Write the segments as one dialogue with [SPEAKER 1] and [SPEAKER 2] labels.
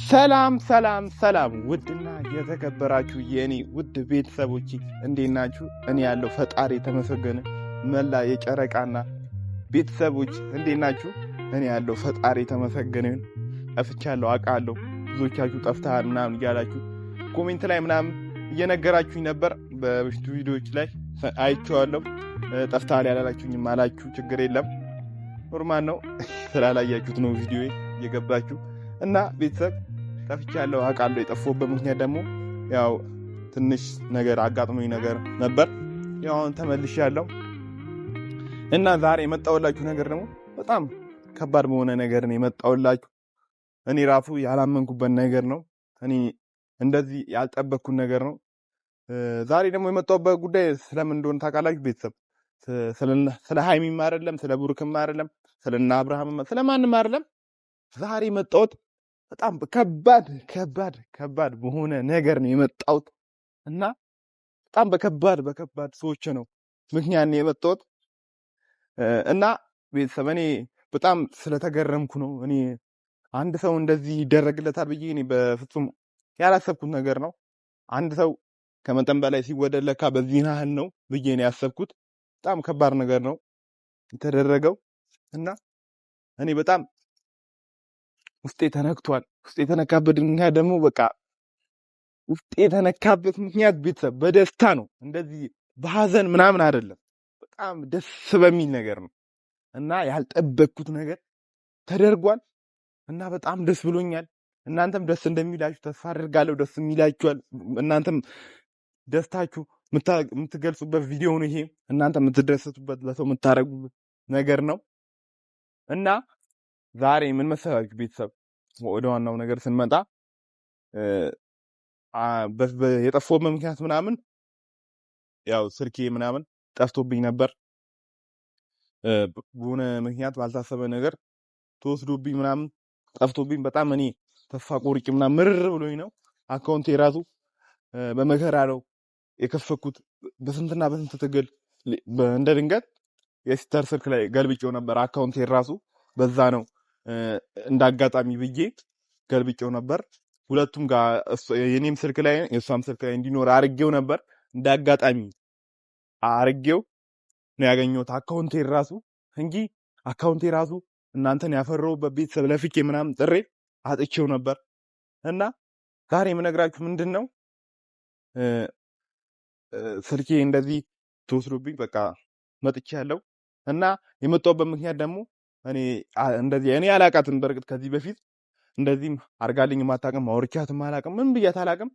[SPEAKER 1] ሰላም ሰላም ሰላም ውድና የተከበራችሁ የኔ ውድ ቤተሰቦች እንዴት ናችሁ? እኔ ያለው ፈጣሪ የተመሰገነ መላ የጨረቃና ቤተሰቦች እንዴት ናችሁ? እኔ ያለው ፈጣሪ የተመሰገነ ጠፍቻለሁ አውቃለሁ። ብዙዎቻችሁ ጠፍተሃል ምናምን እያላችሁ ኮሜንት ላይ ምናምን እየነገራችሁኝ ነበር። በበፊቱ ቪዲዮዎች ላይ አይቼዋለሁ። ጠፍተሃል ያላላችሁኝም አላችሁ፣ ችግር የለም ኖርማል ነው። ስላላያችሁት ነው ቪዲዮ እየገባችሁ እና ቤተሰብ ጠፍቻለሁ አውቃለሁ። የጠፋሁበት ምክንያት ደግሞ ያው ትንሽ ነገር አጋጥሞኝ ነገር ነበር። ያው አሁን ተመልሻለሁ እና ዛሬ የመጣሁላችሁ ነገር ደግሞ በጣም ከባድ በሆነ ነገር ነው የመጣሁላችሁ። እኔ ራሱ ያላመንኩበት ነገር ነው። እኔ እንደዚህ ያልጠበቅኩት ነገር ነው። ዛሬ ደግሞ የመጣሁበት ጉዳይ ስለምን እንደሆነ ታውቃላችሁ ቤተሰብ? ስለ ሃይሚም አይደለም፣ ስለ ብሩክም አይደለም፣ ስለና አብርሃምም ስለማንም አይደለም። ዛሬ የመጣሁት በጣም ከባድ በሆነ ነገር ነው የመጣሁት እና በጣም በከባድ ሰዎች ነው ምክንያት ነው የመጣሁት እና ቤተሰብ እኔ በጣም ስለተገረምኩ ነው። እኔ አንድ ሰው እንደዚህ ይደረግለታል ብዬ እኔ በፍጹም ያላሰብኩት ነገር ነው። አንድ ሰው ከመጠን በላይ ሲወደድ ለካ በዚህ ያህል ነው ብዬ ነው ያሰብኩት። በጣም ከባድ ነገር ነው የተደረገው እና እኔ በጣም ውስጤ ተነክቷል። ውስጤ የተነካበት ምክንያት ደግሞ በቃ ውስጤ የተነካበት ምክንያት ቤተሰብ በደስታ ነው፣ እንደዚህ በሀዘን ምናምን አይደለም። በጣም ደስ በሚል ነገር ነው እና ያልጠበቅኩት ነገር ተደርጓል እና በጣም ደስ ብሎኛል። እናንተም ደስ እንደሚላችሁ ተስፋ አድርጋለሁ። ደስ የሚላችኋል። እናንተም ደስታችሁ የምትገልጹበት ቪዲዮ ነው ይሄ። እናንተ የምትደሰቱበት ለሰው የምታረጉበት ነገር ነው እና ዛሬ ምን መሰላችሁ ቤተሰብ፣ ወደ ዋናው ነገር ስንመጣ የጠፋሁበት ምክንያት ምናምን ያው ስልኬ ምናምን ጠፍቶብኝ ነበር። በሆነ ምክንያት ባልታሰበ ነገር ተወስዶብኝ ምናምን ጠፍቶብኝ በጣም እኔ ተስፋ ቆርጬ ምናምን ምርር ብሎኝ ነው። አካውንቴ ራሱ በመከራ ነው የከፈኩት። በስንትና በስንት ትግል እንደ ድንገት የሲስተር ስልክ ላይ ገልብጬው ነበር አካውንቴ ራሱ። በዛ ነው እንዳጋጣሚ ብዬ ገልብጬው ነበር። ሁለቱም ጋር የኔም ስልክ ላይ የሷም ስልክ ላይ እንዲኖር አርጌው ነበር። እንዳጋጣሚ አርጌው ነው ያገኘሁት አካውንቴ ራሱ እንጂ አካውንቴ ራሱ እናንተን ያፈራሁበት ቤተሰብ ለፍቄ ምናምን ጥሬ አጥቼው ነበር እና ዛሬ የምነግራችሁ ምንድን ነው ስልኬ እንደዚህ ተወስዶብኝ በቃ መጥቻለሁ እና የመጣሁበት ምክንያት ደግሞ እኔ አላቃትም። በርግጥ ከዚህ በፊት እንደዚህም አርጋልኝ ማታቀም ማውርቻትም አላቅም ምን ብያት አላቅም።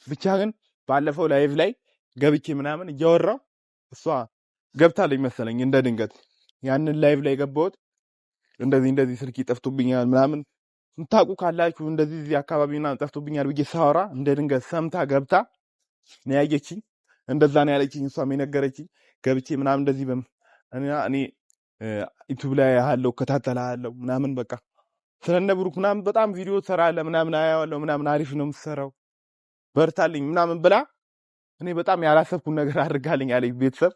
[SPEAKER 1] ብቻ ግን ባለፈው ላይቭ ላይ ገብቼ ምናምን እያወራው እሷ ገብታለኝ መሰለኝ እንደ ድንገት። ያንን ላይቭ ላይ ገባሁት እንደዚህ ስልክ ጠፍቶብኛል ምናምን ምታቁ ካላችሁ እንደዚህ አካባቢና ጠፍቶብኛል ብዬ ሳወራ እንደ ድንገት ሰምታ ገብታ ነው ያየችኝ። እንደዛ ነው ያለችኝ እሷም የነገረችኝ። ገብቼ ምናምን እንደዚህ እኔ ዩቲዩብ ላይ ያለው ከታተላለው ምናምን በቃ ስለነ ብሩክ ምናምን በጣም ቪዲዮ ሰራለህ ምናምን አያዋለሁ ምናምን አሪፍ ነው የምትሰራው በርታልኝ ምናምን ብላ እኔ በጣም ያላሰብኩት ነገር አድርጋልኝ አለኝ። ቤተሰብ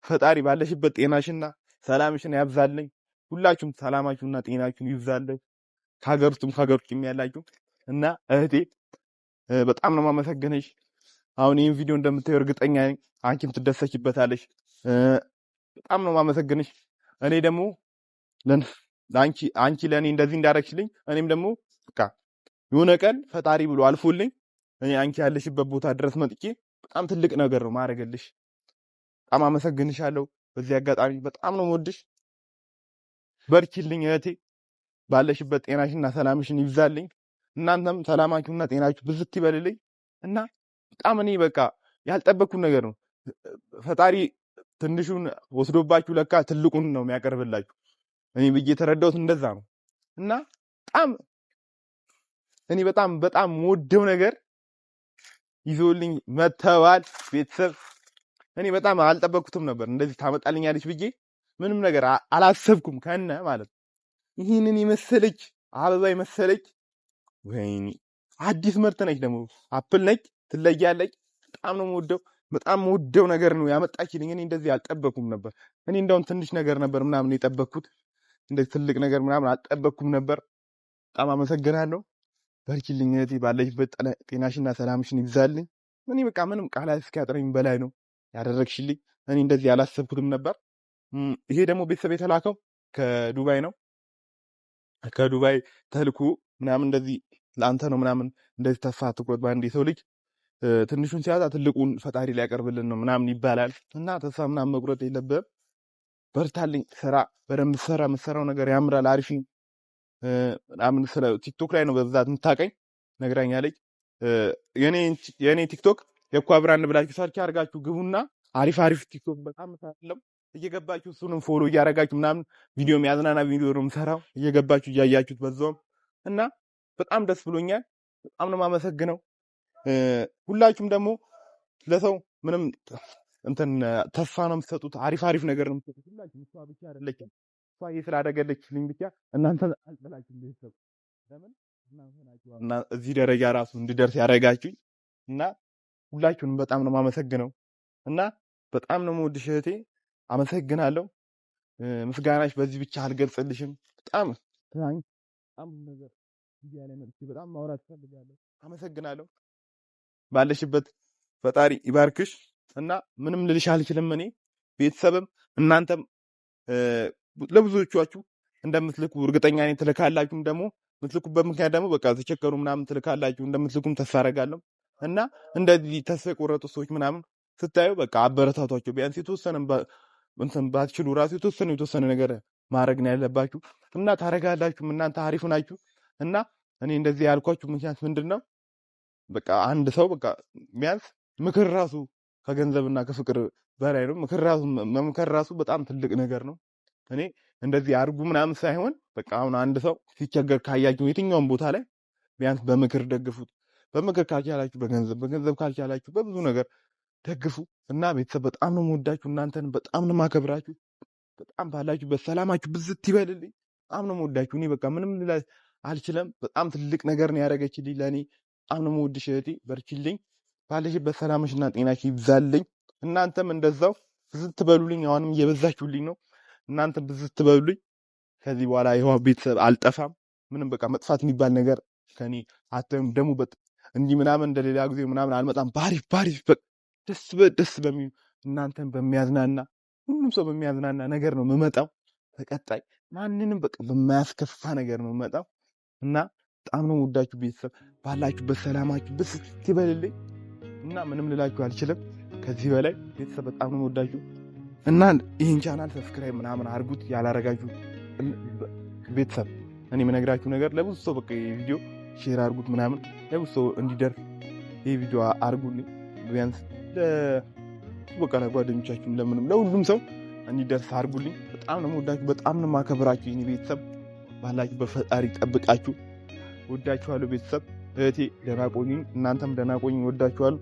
[SPEAKER 1] ፈጣሪ ባለሽበት ጤናሽና ሰላምሽን ያብዛልኝ። ሁላችሁም ሰላማችሁና ጤናችሁን ይብዛልኝ፣ ከሀገር ውስጥም ከሀገር ውጭም ያላችሁ እና እህቴ በጣም ነው ማመሰግነሽ። አሁን ይህን ቪዲዮ እንደምታየው እርግጠኛ ነኝ አንቺም ትደሰችበታለሽ። በጣም ነው ማመሰግነሽ። እኔ ደግሞ አንቺ ለእኔ እንደዚህ እንዳረግሽልኝ እኔም ደግሞ በቃ የሆነ ቀን ፈጣሪ ብሎ አልፎልኝ እኔ አንቺ ያለሽበት ቦታ ድረስ መጥቼ በጣም ትልቅ ነገር ነው ማድረግልሽ። በጣም አመሰግንሻለሁ። በዚህ አጋጣሚ በጣም ነው የምወድሽ። በርቺልኝ እህቴ፣ ባለሽበት ጤናሽና ሰላምሽን ይብዛልኝ። እናንተም ሰላማችሁና ጤናችሁ ብዝት ይበልልኝ እና በጣም እኔ በቃ ያልጠበቅኩት ነገር ነው። ፈጣሪ ትንሹን ወስዶባችሁ ለካ ትልቁን ነው የሚያቀርብላችሁ። እኔ ብዬ የተረዳሁት እንደዛ ነው እና እኔ በጣም ወደው ነገር ይዞልኝ መተዋል ቤተሰብ። እኔ በጣም አልጠበቅኩትም ነበር እንደዚህ ታመጣልኛለች ብዬ ምንም ነገር አላሰብኩም ከነ ማለት። ይህንን የመሰለች አበባ የመሰለች ወይኔ አዲስ ምርት ነች ደግሞ አፕል ነች፣ ትለያለች። በጣም ነው በጣም ወደው ነገር ነው ያመጣችልኝ። እኔ እንደዚህ አልጠበቅኩም ነበር። እኔ እንደውም ትንሽ ነገር ነበር ምናምን የጠበቅኩት፣ እንደዚህ ትልቅ ነገር ምናምን አልጠበቅኩም ነበር። በጣም አመሰግናለሁ። በርቺልኝ እህቴ፣ ባለሽበት ጤናሽና ሰላምሽን ይብዛልኝ። እኔ በቃ ምንም ቃላት እስኪያጥረኝ በላይ ነው ያደረግሽልኝ። እኔ እንደዚህ አላሰብኩትም ነበር። ይሄ ደግሞ ቤተሰብ የተላከው ከዱባይ ነው። ከዱባይ ተልኮ ምናምን እንደዚህ ለአንተ ነው ምናምን እንደዚህ ተስፋ አትቁረጥ፣ በአንድ የሰው ልጅ ትንሹን ሲያጣ ትልቁን ፈጣሪ ሊያቀርብልን ነው ምናምን ይባላል እና ተስፋ ምናምን መቁረጥ የለብህም። በርታልኝ፣ ስራ በደንብ ሰራ። የምትሰራው ነገር ያምራል፣ አሪፍ ነው ምናምን። ስለ ቲክቶክ ላይ ነው በብዛት የምታውቀኝ ነግራኛለች። የእኔ ቲክቶክ የኳ ብራንድ ብላችሁ ሰርች አድርጋችሁ ግቡና አሪፍ አሪፍ ቲክቶክ በጣም ሳለም እየገባችሁ እሱንም ፎሎ እያደረጋችሁ ምናምን ቪዲዮ የሚያዝናና ቪዲዮ ነው የምሰራው። እየገባችሁ እያያችሁት በዛውም እና በጣም ደስ ብሎኛል። በጣም ነው የማመሰግነው። ሁላችሁም ደግሞ ለሰው ምንም እንትን ተስፋ ነው የምትሰጡት፣ አሪፍ አሪፍ ነገር ነው የምትሰጡት። ሁላችሁም እሷ ብቻ አይደለችም፣ እሷ ስላደረገለችልኝ ብቻ እናንተ አልጠላችሁም። ቤተሰብ ለምን እናንተ ናችሁ እና እዚህ ደረጃ ራሱ እንድደርስ ያደረጋችሁኝ እና ሁላችሁንም በጣም ነው የማመሰግነው እና በጣም ነው የምወድሽ እህቴ። አመሰግናለሁ። ምስጋናሽ በዚህ ብቻ አልገልጽልሽም። በጣም ነገር ሚዲያ ላይ መጥቼ በጣም ማውራት ፈልጋለሁ። አመሰግናለሁ። ባለሽበት ፈጣሪ ይባርክሽ እና ምንም ልልሽ አልችልም። እኔ ቤተሰብም እናንተም ለብዙዎቻችሁ እንደምትልኩ እርግጠኛ ነኝ። ትልካላችሁም ደግሞ የምትልኩበት ምክንያት ደግሞ በቃ ተቸገሩ ምናምን ትልካላችሁ፣ እንደምትልኩም ተስፋ አደርጋለሁ እና እንደዚህ ተስፋ የቆረጡ ሰዎች ምናምን ስታዩ በቃ አበረታቷቸው። ቢያንስ የተወሰነ እንትን ባትችሉ ራሱ የተወሰነ ነገር ማድረግ ነው ያለባችሁ እና ታረጋላችሁም። እናንተ አሪፍ ናችሁ እና እኔ እንደዚህ ያልኳችሁ ምክንያት ምንድነው? በቃ አንድ ሰው በቃ ቢያንስ ምክር ራሱ ከገንዘብና ከፍቅር በላይ ነው። መምከር ራሱ በጣም ትልቅ ነገር ነው። እኔ እንደዚህ አድርጉ ምናምን ሳይሆን በቃ አሁን አንድ ሰው ሲቸገር ካያችሁ የትኛውም ቦታ ላይ ቢያንስ በምክር ደግፉት። በምክር ካልቻላችሁ በገንዘብ ካልቻላችሁ በብዙ ነገር ደግፉ እና ቤተሰብ በጣም ነው የምወዳችሁ። እናንተን በጣም ነው የማከብራችሁ። በጣም ባላችሁበት ሰላማችሁ ብዝት ይበልልኝ። በጣም ነው የምወዳችሁ። እኔ በቃ ምንም ልል አልችልም። በጣም ትልቅ ነገር ነው ያደረገችልኝ ለእኔ። በጣም ነው የምወድሽ እህቴ፣ በርቺልኝ። ባለሽበት ሰላምሽና ጤናሽ ይብዛልኝ። እናንተም እንደዛው ብዝት በሉልኝ። አሁንም እየበዛችሁልኝ ነው። እናንተም ብዝት በሉልኝ። ከዚህ በኋላ ይኸው ቤተሰብ አልጠፋም። ምንም በቃ መጥፋት የሚባል ነገር ከኔ አተም ደግሞ እንዲህ ምናምን እንደሌላ ጊዜ ምናምን አልመጣም። ባሪፍ ደስ በሚሉ እናንተን በሚያዝናና ሁሉም ሰው በሚያዝናና ነገር ነው የምመጣው። በቀጣይ ማንንም በቃ በማያስከፋ ነገር ነው የምመጣው እና በጣም ነው የምወዳችሁ ቤተሰብ። ባላችሁበት ሰላማችሁ ብዝት ይበልልኝ እና ምንም ልላችሁ አልችልም ከዚህ በላይ ቤተሰብ። በጣም ነው የምወዳችሁ እና ይህን ቻናል ሰብስክራይብ ምናምን አድርጉት ያላረጋችሁ ቤተሰብ። እኔ የምነግራችሁ ነገር ለብዙ ሰው በቃ ቪዲዮ ሼር አድርጉት ምናምን ለብዙ ሰው እንዲደርስ ይህ ቪዲዮ አድርጉልኝ። ቢያንስ በቃ ለጓደኞቻችሁ ለምንም ለሁሉም ሰው እንዲደርስ አድርጉልኝ። በጣም ነው የምወዳችሁ፣ በጣም ነው የማከብራችሁ የኔ ቤተሰብ። ባላችሁ በፈጣሪ ጠብቃችሁ። ወዳችኋለሁ ቤተሰብ። እህቴ ደህና ቆዩኝ፣ እናንተም ደህና ቆዩኝ። ወዳችኋለሁ።